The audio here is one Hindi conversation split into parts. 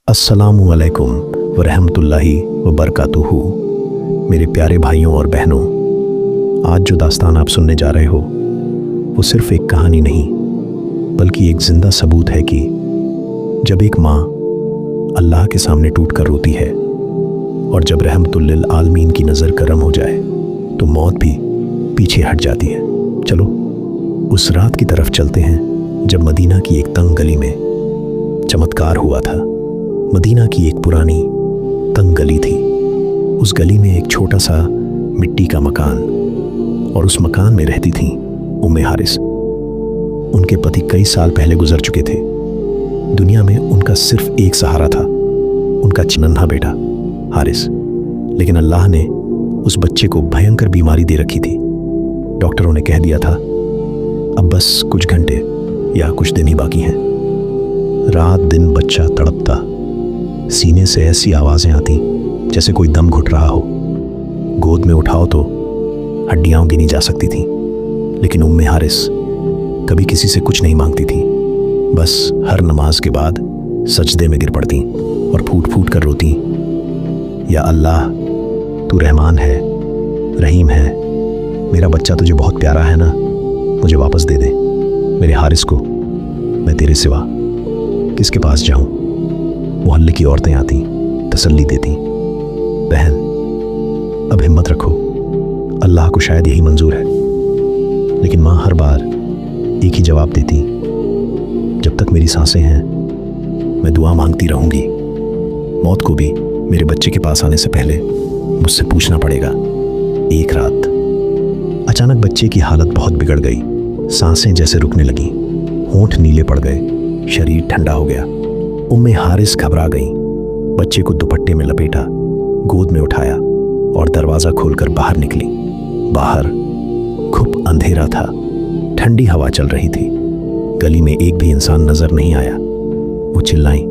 अस्सलामु अलैकुम वरहमतुल्लाहि वबरकातुहू। मेरे प्यारे भाइयों और बहनों, आज जो दास्तान आप सुनने जा रहे हो वो सिर्फ एक कहानी नहीं बल्कि एक जिंदा सबूत है कि जब एक माँ अल्लाह के सामने टूट कर रोती है और जब रहमतुल लिल आलमीन की नज़र करम हो जाए तो मौत भी पीछे हट जाती है। चलो उस रात की तरफ चलते हैं जब मदीना की एक तंग गली में चमत्कार हुआ था। मदीना की एक पुरानी तंग गली थी। उस गली में एक छोटा सा मिट्टी का मकान और उस मकान में रहती थी उम्मे हारिस। उनके पति कई साल पहले गुजर चुके थे। दुनिया में उनका सिर्फ एक सहारा था, उनका नन्हा बेटा हारिस। लेकिन अल्लाह ने उस बच्चे को भयंकर बीमारी दे रखी थी। डॉक्टरों ने कह दिया था अब बस कुछ घंटे या कुछ दिन ही बाकी हैं। रात दिन बच्चा तड़पता, सीने से ऐसी आवाजें आती जैसे कोई दम घुट रहा हो। गोद में उठाओ तो हड्डियां गिनी जा सकती थीं। लेकिन उम्मे हारिस कभी किसी से कुछ नहीं मांगती थी। बस हर नमाज के बाद सजदे में गिर पड़ती और फूट फूट कर रोती, या अल्लाह तू रहमान है, रहीम है, मेरा बच्चा तुझे बहुत प्यारा है ना, मुझे वापस दे दे। मेरे हारिस को मैं तेरे सिवा किसके पास जाऊं। मोहल्ले की औरतें आती, तसल्ली देती, बहन अब हिम्मत रखो, अल्लाह को शायद यही मंजूर है। लेकिन माँ हर बार एक ही जवाब देती, जब तक मेरी सांसें हैं मैं दुआ मांगती रहूंगी। मौत को भी मेरे बच्चे के पास आने से पहले मुझसे पूछना पड़ेगा। एक रात अचानक बच्चे की हालत बहुत बिगड़ गई। सांसें जैसे रुकने लगी, होंठ नीले पड़ गए, शरीर ठंडा हो गया। उम्मे हारिस घबरा गई। बच्चे को दुपट्टे में लपेटा, गोद में उठाया और दरवाजा खोलकर बाहर निकली। बाहर खूब अंधेरा था, ठंडी हवा चल रही थी। गली में एक भी इंसान नजर नहीं आया। वो चिल्लाई,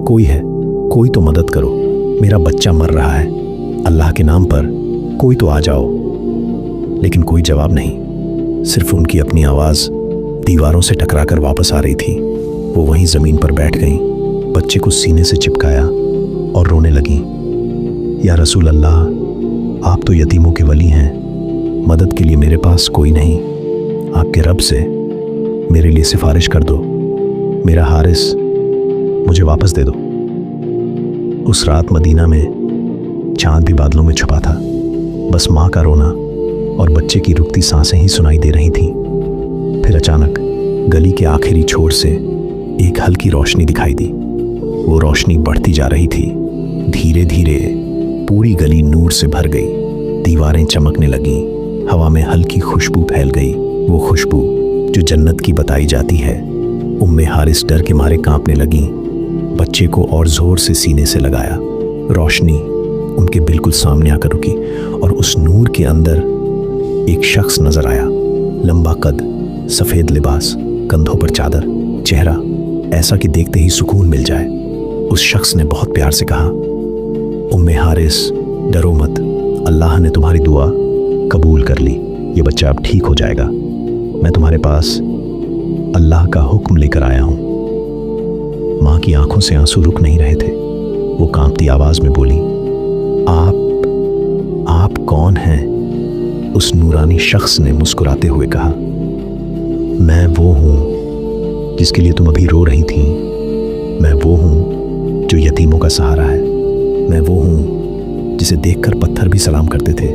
कोई है, कोई तो मदद करो, मेरा बच्चा मर रहा है, अल्लाह के नाम पर कोई तो आ जाओ। लेकिन कोई जवाब नहीं, सिर्फ उनकी अपनी आवाज दीवारों से टकराकर वापस आ रही थी। वो वहीं जमीन पर बैठ गईं, बच्चे को सीने से चिपकाया और रोने लगी। या रसूल अल्लाह, आप तो यतीमों के वली हैं, मदद के लिए मेरे पास कोई नहीं, आपके रब से मेरे लिए सिफारिश कर दो, मेरा हारिस मुझे वापस दे दो। उस रात मदीना में चांद भी बादलों में छुपा था। बस माँ का रोना और बच्चे की रुकती सांसें ही सुनाई दे रही थीं। फिर अचानक गली के आखिरी छोर से एक हल्की रोशनी दिखाई दी। वो रोशनी बढ़ती जा रही थी। धीरे धीरे पूरी गली नूर से भर गई। दीवारें चमकने लगीं, हवा में हल्की खुशबू फैल गई, वो खुशबू जो जन्नत की बताई जाती है। उम्मे हारिस डर के मारे कांपने लगीं। बच्चे को और जोर से सीने से लगाया। रोशनी उनके बिल्कुल सामने आकर रुकी और उस नूर के अंदर एक शख्स नजर आया। लंबा कद, सफेद लिबास, कंधों पर चादर, चेहरा ऐसा कि देखते ही सुकून मिल जाए। उस शख्स ने बहुत प्यार से कहा, उम्मे हारिस डरो मत, अल्लाह ने तुम्हारी दुआ कबूल कर ली, ये बच्चा अब ठीक हो जाएगा। मैं तुम्हारे पास अल्लाह का हुक्म लेकर आया हूं। माँ की आंखों से आंसू रुक नहीं रहे थे। वो कांपती आवाज में बोली, आप कौन हैं? उस नूरानी शख्स ने मुस्कुराते हुए कहा, मैं वो हूं जिसके लिए तुम अभी रो रही थी। मैं वो हूं जो यतीमों का सहारा है। मैं वो हूं जिसे देखकर पत्थर भी सलाम करते थे,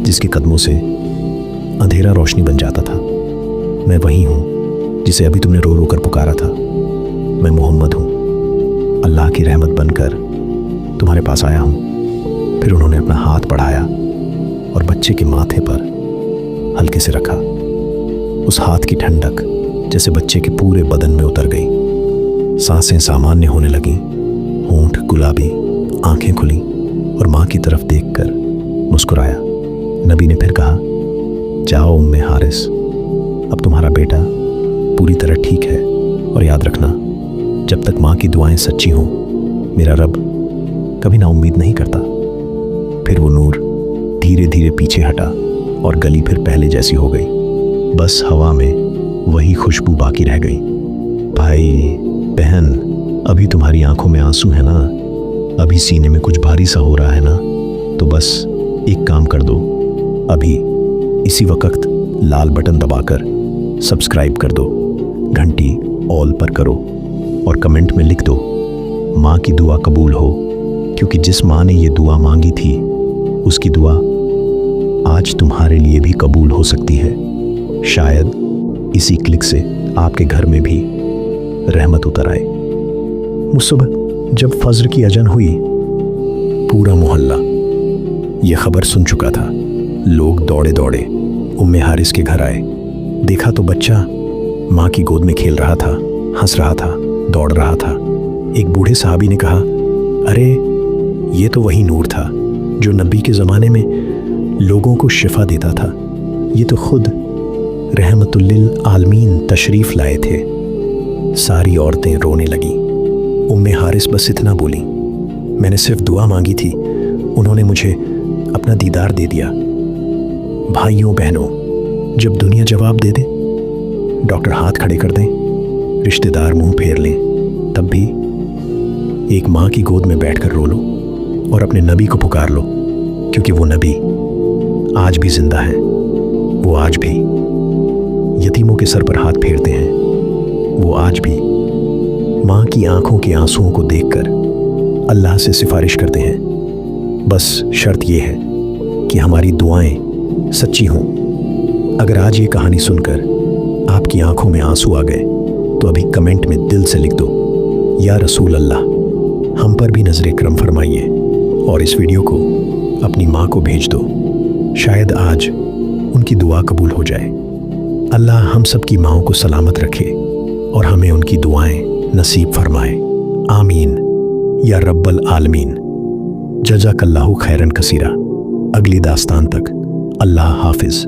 जिसके कदमों से अंधेरा रोशनी बन जाता था। मैं वही हूं जिसे अभी तुमने रो रो कर पुकारा था। मैं मोहम्मद हूं, अल्लाह की रहमत बनकर तुम्हारे पास आया हूं। फिर उन्होंने अपना हाथ बढ़ाया और बच्चे के माथे पर हल्के से रखा। उस हाथ की ठंडक जैसे बच्चे के पूरे बदन में उतर गई। सांसें सामान्य होने लगीं, होंठ गुलाबी, आंखें खुली और माँ की तरफ देखकर मुस्कुराया। नबी ने फिर कहा, जाओ उम्मे हारिस, अब तुम्हारा बेटा पूरी तरह ठीक है। और याद रखना, जब तक माँ की दुआएं सच्ची हों, मेरा रब कभी ना उम्मीद नहीं करता। फिर वो नूर धीरे धीरे पीछे हटा और गली फिर पहले जैसी हो गई। बस हवा में वही खुशबू बाकी रह गई। भाई बहन, अभी तुम्हारी आंखों में आंसू है ना, अभी सीने में कुछ भारी सा हो रहा है ना, तो बस एक काम कर दो, अभी इसी वक्त लाल बटन दबाकर सब्सक्राइब कर दो, घंटी ऑल पर करो और कमेंट में लिख दो माँ की दुआ कबूल हो, क्योंकि जिस माँ ने ये दुआ मांगी थी उसकी दुआ आज तुम्हारे लिए भी कबूल हो सकती है। शायद इसी क्लिक से आपके घर में भी रहमत उतर आए। उस सुबह जब फज्र की अजन हुई, पूरा मोहल्ला यह खबर सुन चुका था। लोग दौड़े दौड़े उम्मे हारिस के घर आए। देखा तो बच्चा माँ की गोद में खेल रहा था, हंस रहा था, दौड़ रहा था। एक बूढ़े साहबी ने कहा, अरे ये तो वही नूर था जो नबी के ज़माने में लोगों को शिफा देता था। ये तो खुद रहमतुल्लिल आलमीन तशरीफ़ लाए थे। सारी औरतें रोने लगीं। उम्मे हारिस बस इतना बोली, मैंने सिर्फ दुआ मांगी थी, उन्होंने मुझे अपना दीदार दे दिया। भाइयों बहनों, जब दुनिया जवाब दे दे, डॉक्टर हाथ खड़े कर दें, रिश्तेदार मुंह फेर लें, तब भी एक माँ की गोद में बैठकर रो लो और अपने नबी को पुकार लो, क्योंकि वो नबी आज भी जिंदा है। वो आज भी यतीमों के सर पर हाथ फेरते हैं। वो आज भी माँ की आंखों के आंसुओं को देखकर अल्लाह से सिफारिश करते हैं। बस शर्त यह है कि हमारी दुआएं सच्ची हों। अगर आज ये कहानी सुनकर आपकी आंखों में आंसू आ गए तो अभी कमेंट में दिल से लिख दो, या रसूल अल्लाह, हम पर भी नजर करम फरमाइए, और इस वीडियो को अपनी माँ को भेज दो। शायद आज उनकी दुआ कबूल हो जाए। अल्लाह हम सब की माँओं को सलामत रखे और हमें उनकी दुआएं नसीब फरमाए। आमीन या रब्बल आलमीन। जज़ाकल्लाहु खैरन कसीरा। अगली दास्तान तक अल्लाह हाफिज़।